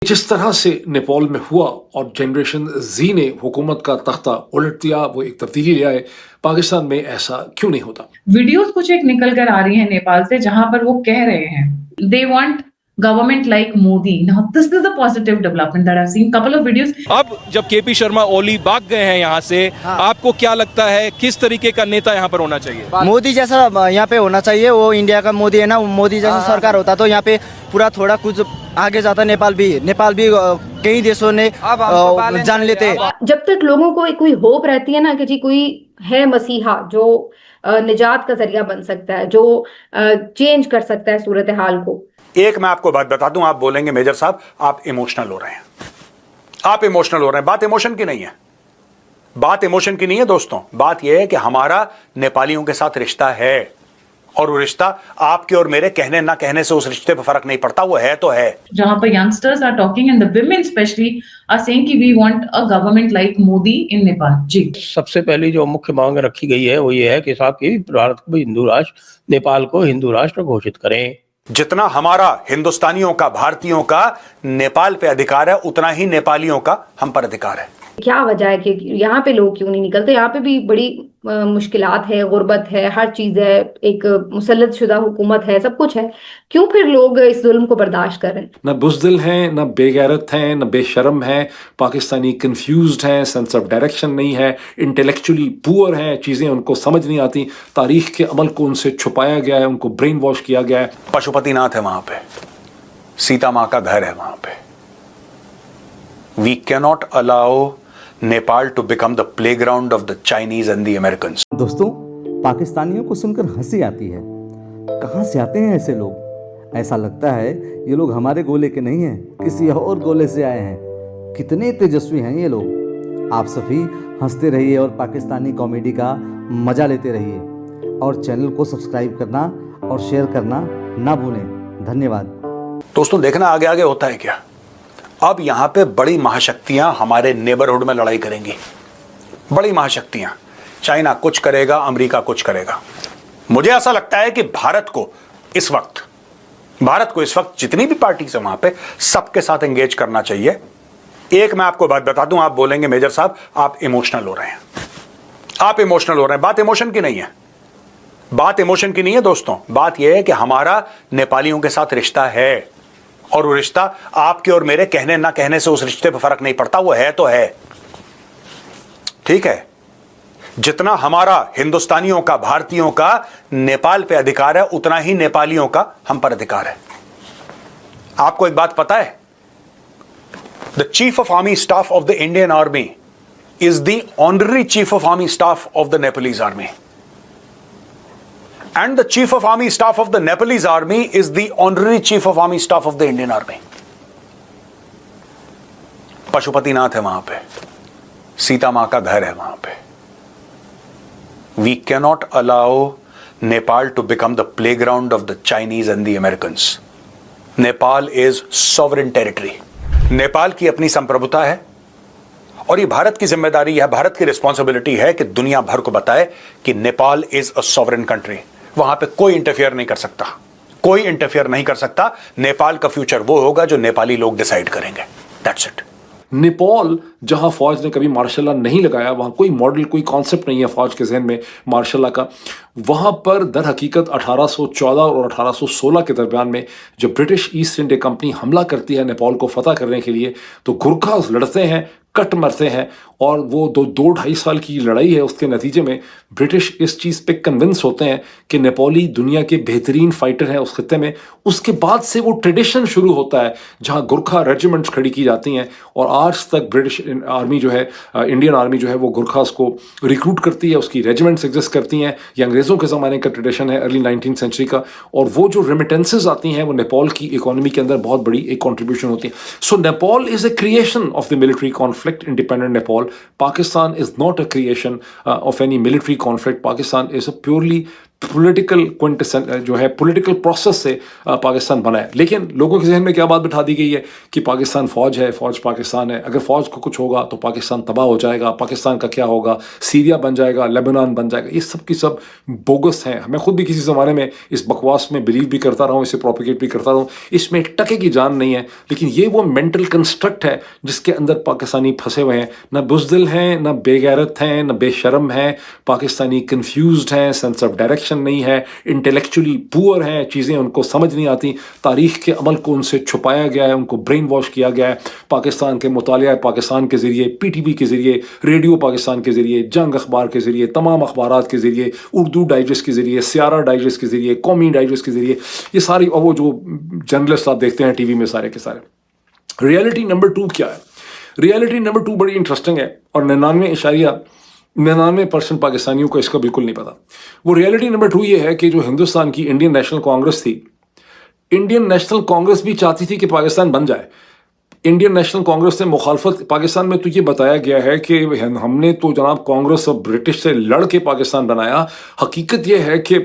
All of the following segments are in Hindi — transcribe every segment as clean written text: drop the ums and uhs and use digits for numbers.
जिस तरह से नेपाल में हुआ और जनरेशन जी ने हुकूमत का तख्ता उलट दिया, वो एक तब्दीली ले आए, पाकिस्तान में ऐसा क्यों नहीं होता? वीडियोस कुछ एक निकल कर आ रही हैं नेपाल से जहां पर वो कह रहे हैं they want government like Modi. Now this is the positive development that I have seen couple of videos. अब जब केपी शर्मा ओली भाग गए हैं यहाँ से, आपको क्या लगता है किस तरीके का नेता यहाँ पर होना चाहिए? मोदी जैसा यहाँ पे होना चाहिए. वो इंडिया का मोदी है ना, मोदी जैसा सरकार होता तो यहाँ पे पूरा थोड़ा कुछ आगे जाता. नेपाल भी कई देशों ने जान लेते. जब तक लोगों को कोई होप रहती है ना कि जी कोई है मसीहा जो निजात का जरिया बन सकता है, जो चेंज कर सकता है सूरत हाल को. एक मैं आपको बात बता दूं, आप बोलेंगे मेजर साहब आप इमोशनल हो रहे हैं, आप इमोशनल हो रहे हैं. बात इमोशन की नहीं है, बात इमोशन की नहीं है दोस्तों. बात यह है कि हमारा नेपालियों के साथ रिश्ता है और वो रिश्ता आपके और मेरे कहने ना कहने से उस रिश्ते पर फर्क नहीं पड़ता. वो है तो है. जहां पर youngsters are talking and the women specially are saying कि we want a government like Modi in Nepal. जी, सबसे पहली जो मुख्य मांग रखी गई है वो ये है कि साहब की भारत को हिंदू राष्ट्र, नेपाल को हिंदू राष्ट्र घोषित करें. जितना हमारा हिंदुस्तानियों का, भारतीयों का नेपाल पे अधिकार है, उतना ही नेपालियों का हम पर अधिकार है. क्या वजह है कि यहाँ पे लोग क्यों नहीं निकलते? यहाँ पे भी बड़ी मुश्किलात है, गुर्बत है, हर चीज है, एक मुसल्लत शुदा हुकूमत है, सब कुछ है. क्यों फिर लोग इस जुल्म को बर्दाश्त कर रहे हैं? न बुज़दिल हैं, न बेगैरत हैं, न बेशरम हैं. पाकिस्तानी कंफ्यूज्ड हैं, सेंस ऑफ डायरेक्शन नहीं है, इंटेलेक्चुअली पुअर हैं, चीज़ें उनको समझ नहीं आती, तारीख के अमल को उनसे छुपाया गया है, उनको ब्रेन वॉश किया गया है. पशुपतिनाथ है वहां पे, सीता माँ का घर है वहां पे. We cannot allow Nepal to become the playground of the Chinese and the Americans. दोस्तों, पाकिस्तानियों को सुनकर हंसी आती है. कहां से आते हैं ऐसे लोग? ऐसा लगता है ये लोग हमारे गोले के नहीं हैं, किसी और गोले से आए हैं. कितने तेजस्वी हैं ये लोग. आप सभी हंसते रहिए और पाकिस्तानी कॉमेडी का मजा लेते रहिए. और चैनल को सब्सक्राइब करना और शेयर करना ना भूलें. धन्यवाद. दोस्तों, देखना आगे आगे होता है क्या. अब यहां पे बड़ी महाशक्तियां हमारे नेबरहुड में लड़ाई करेंगी. बड़ी महाशक्तियां, चाइना कुछ करेगा, अमेरिका कुछ करेगा. मुझे ऐसा लगता है कि भारत को इस वक्त जितनी भी पार्टी है वहां पे सबके साथ एंगेज करना चाहिए. एक मैं आपको बात बता दूं, आप बोलेंगे मेजर साहब आप इमोशनल हो रहे हैं, आप इमोशनल हो रहे हैं. बात इमोशन की नहीं है, बात इमोशन की नहीं है दोस्तों. बात यह है कि हमारा नेपालियों के साथ रिश्ता है और वो रिश्ता आपके और मेरे कहने ना कहने से उस रिश्ते पर फर्क नहीं पड़ता. वो है तो है. ठीक है. जितना हमारा हिंदुस्तानियों का, भारतीयों का नेपाल पे अधिकार है, उतना ही नेपालियों का हम पर अधिकार है. आपको एक बात पता है, the chief of army staff of the Indian army is the honorary chief of army staff of the Nepalese army. And the chief of army staff of the Nepalese army is the honorary chief of army staff of the Indian army. Pashupatinath है वहां पे, सीता माँ का घर है वहां पे. We cannot allow Nepal to become the playground of the Chinese and the Americans. Nepal is sovereign territory. Nepal की अपनी संप्रभुता है और ये भारत की जिम्मेदारी है, भारत की रिस्पॉन्सिबिलिटी है कि दुनिया भर को बताए कि Nepal is a sovereign country. वहां पे कोई इंटरफियर नहीं कर सकता, कोई इंटरफियर नहीं कर सकता. नेपाल का फ्यूचर वो होगा जो नेपाली लोग डिसाइड करेंगे. That's it. नेपाल जहां फौज ने कभी मार्शल लॉ नहीं लगाया, वहां कोई मॉडल, कोई कॉन्सेप्ट नहीं है फौज के जहन में मार्शल लॉ का. वहां पर दर हकीकत 1814 और 1816 के दरमियान में जब ब्रिटिश ईस्ट इंडिया कंपनी हमला करती है नेपाल को फतह करने के लिए, तो गुरखास लड़ते हैं, कट मरते हैं. और वो 2-2.5 साल की लड़ाई है, उसके नतीजे में ब्रिटिश इस चीज़ पे कन्विंस होते हैं कि नेपाली दुनिया के बेहतरीन फाइटर हैं उस खत्ते में. उसके बाद से वो ट्रेडिशन शुरू होता है जहां गुरखा रेजिमेंट्स खड़ी की जाती हैं और आज तक ब्रिटिश आर्मी जो है, इंडियन आर्मी जो है, वो गुरखास को रिक्रूट करती है, उसकी रेजिमेंट्स एग्जिस्ट करती हैं. ये अंग्रेज़ों के ज़माने का ट्रेडिशन है, अर्ली 19th सेंचुरी का. और वो जो रेमिटेंसेज आती हैं वो नेपाल की इकोनॉमी के अंदर बहुत बड़ी एक कॉन्ट्रीब्यूशन होती है. So Nepal is a creation of the military conflict, independent Nepal. Pakistan is not a creation of any military conflict. Pakistan is a purely political जो है पॉलिटिकल प्रोसेस से पाकिस्तान बना है। लेकिन लोगों के जहन में क्या बात बिठा दी गई है कि पाकिस्तान फ़ौज है, फ़ौज पाकिस्तान है, अगर फ़ौज को कुछ होगा तो पाकिस्तान तबाह हो जाएगा, पाकिस्तान का क्या होगा, सीरिया बन जाएगा, लेबनान बन जाएगा। ये सब की सब बोगस हैं। मैं खुद भी किसी ज़माने में इस बकवास में बिलीव भी करता रहा हूँ, इसे प्रोपिगेट भी करता रहा हूँ। इसमें एक टके की जान नहीं है, लेकिन ये वो मेंटल कंस्ट्रक्ट है जिसके अंदर पाकिस्तानी फंसे हुए हैं। ना बुज़दिल हैं, ना बेगैरत हैं, ना बेशर्म हैं। पाकिस्तानी कन्फ्यूज्ड हैं, सेंस ऑफ डायरेक्शन नहीं है, इंटेलेक्चुअली पुअर हैं, चीज़ें उनको समझ नहीं आती, तारीख़ के अमल को उनसे छुपाया गया है, उनको ब्रेन वॉश किया गया है। पाकिस्तान के मुतालिया पाकिस्तान के ज़रिए, PTV के ज़रिए, रेडियो पाकिस्तान के ज़रिए, जंग अखबार के ज़रिए, तमाम अखबारात के ज़रिए, उर्दू डाइजेस्ट के ज़रिए, सियारा डाइजेस्ट के ज़रिए, कौमी डाइजेस्ट के ज़रिए, ये सारी और वो जो जर्नलिस्ट आप देखते हैं TV में सारे के सारे। रियलिटी नंबर 2 क्या है? रियलिटी नंबर 2 बड़ी इंटरेस्टिंग है और 99% पाकिस्तानियों को इसका बिल्कुल नहीं पता। वो रियलिटी नंबर 2 ये है कि जो हिंदुस्तान की इंडियन नेशनल कांग्रेस थी, इंडियन नेशनल कांग्रेस भी चाहती थी कि पाकिस्तान बन जाए। इंडियन नेशनल कांग्रेस ने मुखालफत, पाकिस्तान में तो ये बताया गया है कि हमने तो जनाब कांग्रेस और ब्रिटिश से लड़ के पाकिस्तान बनाया। हकीकत ये है कि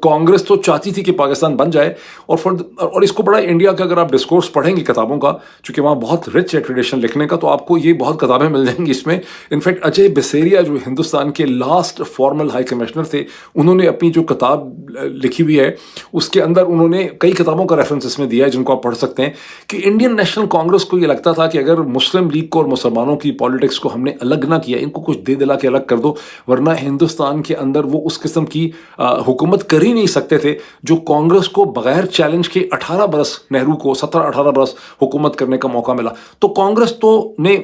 कांग्रेस तो चाहती थी कि पाकिस्तान बन जाए और इसको बड़ा इंडिया का अगर आप डिस्कोर्स पढ़ेंगे किताबों का, चूँकि वहाँ बहुत रिच है ट्रेडिशन लिखने का, तो आपको ये बहुत किताबें मिल जाएंगी इसमें। इनफैक्ट अजय बिसेरिया जो हिंदुस्तान के लास्ट फॉर्मल हाई कमिश्नर थे, उन्होंने अपनी जो किताब लिखी हुई है उसके अंदर उन्होंने कई किताबों का रेफरेंस इसमें दिया है जिनको आप पढ़ सकते हैं कि इंडियन नेशनल कांग्रेस को ये लगता था कि अगर मुस्लिम लीग को और मुसलमानों की पॉलिटिक्स को हमने अलग ना किया, इनको कुछ दे दिला के अलग कर दो, वरना हिंदुस्तान के अंदर वो उस किस्म की हुकूमत कर ही नहीं सकते थे जो कांग्रेस को बगैर चैलेंज के 18 बरस, नेहरू को 17-18 बरस हुकूमत करने का मौका मिला। तो कांग्रेस तो ने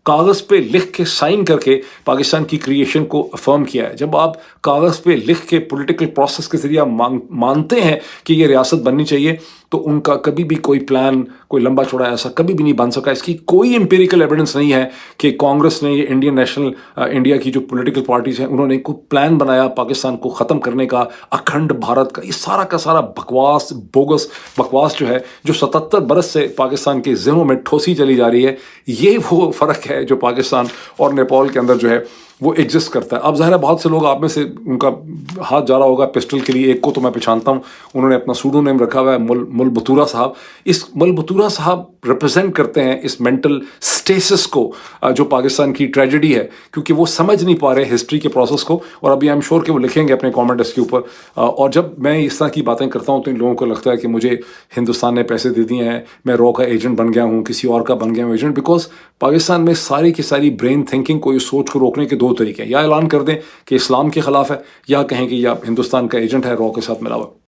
कागज़ पे लिख के साइन करके पाकिस्तान की क्रिएशन को अफर्म किया है। जब आप कागज़ पे लिख के पॉलिटिकल प्रोसेस के जरिए मानते हैं कि ये रियासत बननी चाहिए, तो उनका कभी भी कोई प्लान, कोई लंबा चौड़ा ऐसा कभी भी नहीं बन सका। इसकी कोई एम्पिरिकल एविडेंस नहीं है कि कांग्रेस ने, ये इंडियन नेशनल इंडिया की जो पॉलिटिकल पार्टीज हैं, उन्होंने कोई प्लान बनाया पाकिस्तान को ख़त्म करने का, अखंड भारत का। ये सारा का सारा बकवास, बोगस बकवास जो है, जो 77 बरस से पाकिस्तान के ज़हनों में ठोसी चली जा रही है, ये वो फ़र्क है जो पाकिस्तान और नेपाल के अंदर जो है वो एग्जिस्ट करता है। अब ज़ाहिर है बहुत से लोग आप में से उनका हाथ जा रहा होगा पिस्टल के लिए। एक को तो मैं पहचानता हूँ, उन्होंने अपना सूडो नेम रखा हुआ है मुल बतूरा साहब। इस मुल बतूरा साहब रिप्रेजेंट करते हैं इस मेंटल स्टेसिस को जो पाकिस्तान की ट्रेजेडी है, क्योंकि वो समझ नहीं पा रहे हिस्ट्री के प्रोसेस को। और अभी आई एम श्योर कि वो लिखेंगे अपने कॉमेंट इसके ऊपर। और जब मैं इस तरह की बातें करता हूँ तो इन लोगों को लगता है कि मुझे हिंदुस्तान ने पैसे दे दिए हैं, मैं रॉ का एजेंट बन गया हूँ, किसी और का बन गया हूँ एजेंट। बिकॉज पाकिस्तान में सारी की सारी ब्रेन थिंकिंग को, इस सोच को रोकने के 2 तरीके हैं। या ऐलान कर दें कि इस्लाम के ख़िलाफ़ है, या कहें कि या हिंदुस्तान का एजेंट है, रॉ के साथ मिला हुआ।